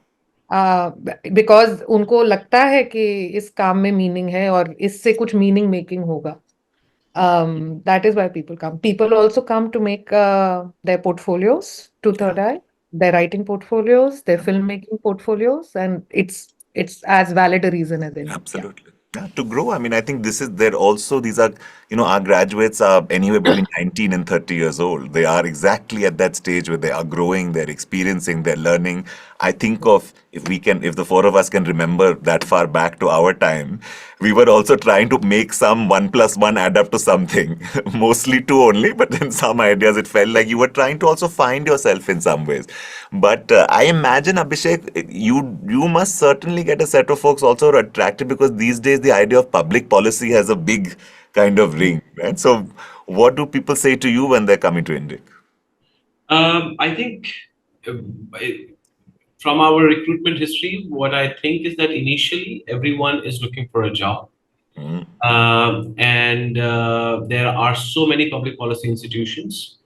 Because उनको लगता है कि इस काम में मीनिंग है और इससे कुछ मीनिंग मेकिंग होगा. That is why people come. People also come to make their portfolios to Third Eye, their writing portfolios, their filmmaking portfolios, and it's as valid a reason as any. Yeah.
Absolutely. Yeah, to grow. I mean, I think this is there also. These are, our graduates are anywhere between 19 and 30 years old. They are exactly at that stage where they are growing, they're experiencing, they're learning. I think of if the four of us can remember that far back to our time, we were also trying to make some 1 + 1 add up to something, mostly 2 only, but then some ideas it felt like you were trying to also find yourself in some ways. But I imagine, Abhishek, you must certainly get a set of folks also who are attracted, because these days the idea of public policy has a big kind of ring, right? So what do people say to you when they're coming to Indic?
I think from our recruitment history, what I think is that initially everyone is looking for a job.
Mm.
And there are so many public policy institutions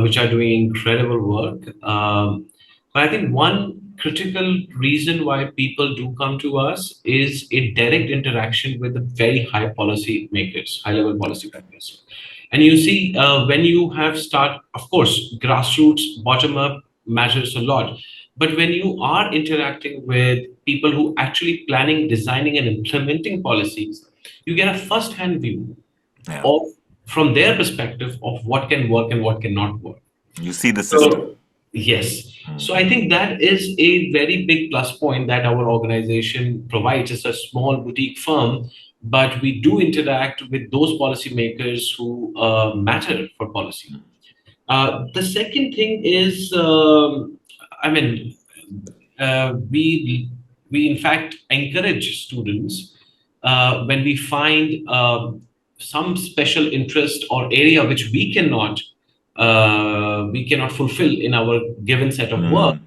which are doing incredible work. But I think one critical reason why people do come to us is a direct interaction with the very high policy makers, high level policy makers. And you see, when you have of course, grassroots, bottom up matters a lot. But when you are interacting with people who actually planning, designing, and implementing policies, you get a first-hand view
Yeah.
of, from their perspective, of what can work and what cannot work.
You see the system.
So, yes. So I think that is a very big plus point that our organization provides. It's a small boutique firm, but we do interact with those policymakers who matter for policy. The second thing is, we in fact encourage students when we find some special interest or area which we cannot fulfill in our given set of work,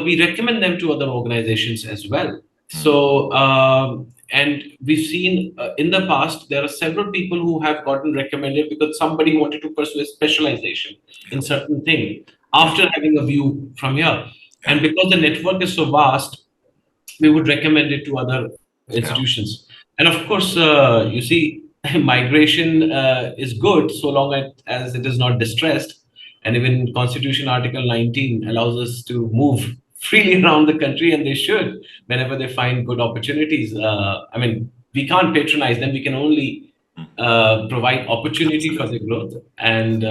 we recommend them to other organizations as well. So and we've seen in the past there are several people who have gotten recommended because somebody wanted to pursue a specialization in certain thing after having a view from here, and because the network is so vast, we would recommend it to other institutions. And of course, you see, migration is good so long as it is not distressed. And even Constitution Article 19 allows us to move freely around the country, and they should whenever they find good opportunities. We can't patronize them. We can only provide opportunity for their growth. And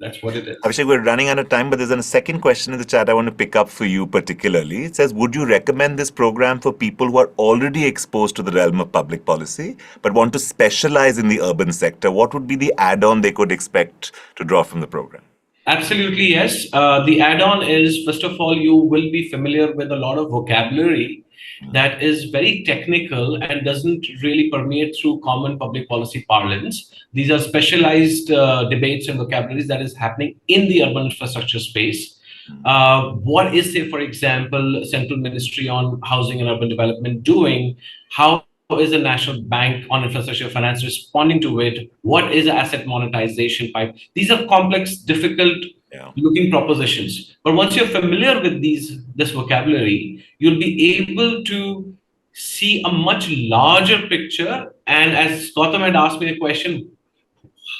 that's what it is.
Abhishek, we're running out of time, but there's a second question in the chat I want to pick up for you particularly. It says, would you recommend this program for people who are already exposed to the realm of public policy, but want to specialize in the urban sector? What would be the add-on they could expect to draw from the program?
Absolutely, yes. The add-on is, first of all, you will be familiar with a lot of vocabulary that is very technical and doesn't really permeate through common public policy parlance. These are specialized debates and vocabularies that is happening in the urban infrastructure space. What is, say, for example, Central Ministry on Housing and Urban Development doing? How is the National Bank on Infrastructure Finance responding to it? What is asset monetization pipe? These are complex, difficult looking propositions. But once you're familiar with this vocabulary, you'll be able to see a much larger picture. And as Gautam had asked me the question,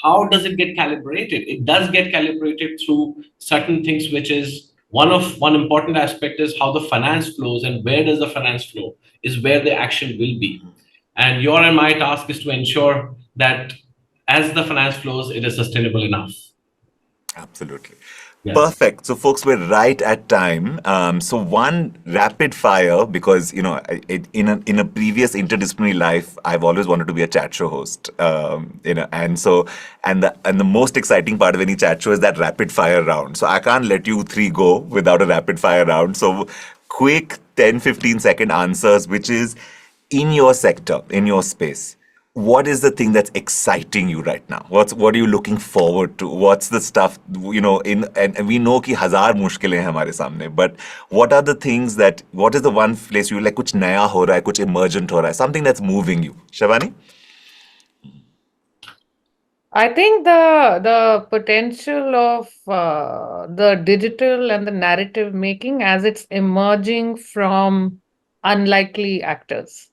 how does it get calibrated? It does get calibrated through certain things, which is one important aspect is how the finance flows, and where does the finance flow is where the action will be. And your and my task is to ensure that as the finance flows, it is sustainable enough.
Absolutely.
Yes.
Perfect. So, folks, we're right at time. So, one rapid fire, because in a previous interdisciplinary life, I've always wanted to be a chat show host. And the most exciting part of any chat show is that rapid fire round. So, I can't let you three go without a rapid fire round. So, quick 10-15 second answers, which is in your sector, in your space. What is the thing that's exciting you right now? What are you looking forward to? What's the stuff, and we know कि हजार मुश्किलें हैं हमारे सामने, but what are the things what is the one place you like कुछ नया हो रहा है, कुछ emergent हो रहा है, something that's moving you? Shivani?
I think the potential of the digital and the narrative making as it's emerging from unlikely actors.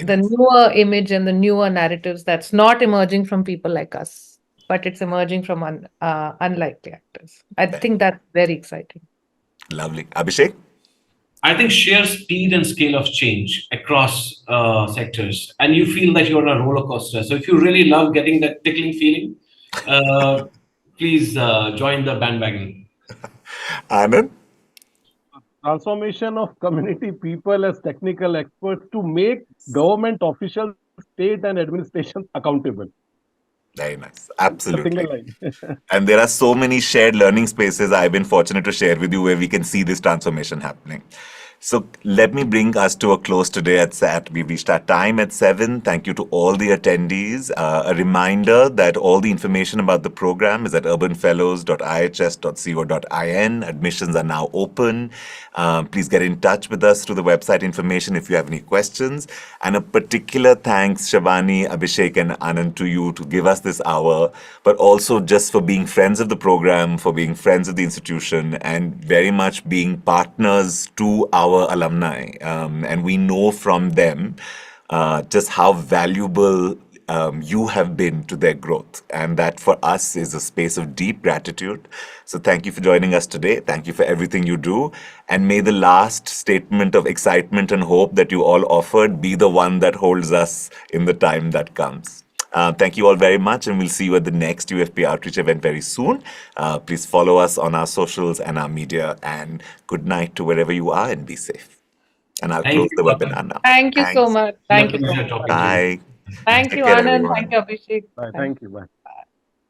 The newer image and the newer narratives that's not emerging from people like us, but it's emerging from unlikely actors. I think that's very exciting.
Lovely. Abhishek?
I think sheer speed and scale of change across sectors, and you feel that you're on a roller coaster. So if you really love getting that tickling feeling, please join the bandwagon.
Anand?
Transformation of community people as technical experts to make government officials, state and administration accountable.
Very nice.
A
Absolutely.
single line.
And there are so many shared learning spaces I've been fortunate to share with you where we can see this transformation happening. So let me bring us to a close today at SAT. We've reached our time at 7. Thank you to all the attendees. A reminder that all the information about the program is at urbanfellows.ihs.co.in. Admissions are now open. Please get in touch with us through the website information if you have any questions. And a particular thanks, Shivani, Abhishek, and Anand, to you to give us this hour, but also just for being friends of the program, for being friends of the institution, and very much being partners to our alumni. And we know from them just how valuable you have been to their growth. And that for us is a space of deep gratitude. So thank you for joining us today. Thank you for everything you do. And may the last statement of excitement and hope that you all offered be the one that holds us in the time that comes. Thank you all very much, and we'll see you at the next UFP Outreach event very soon. Please follow us on our socials and our media, and good night to wherever you are, and be safe. And I'll
Thank
close
you,
the
Gautam.
webinar now.
Thank you so
Thanks.
much.
Been a
Thank you so
pleasure
much.
talking to you.
Bye.
Thank
Take
you,
care,
Anand.
everyone.
Thank you, Abhishek.
Bye. Thank you. Bye.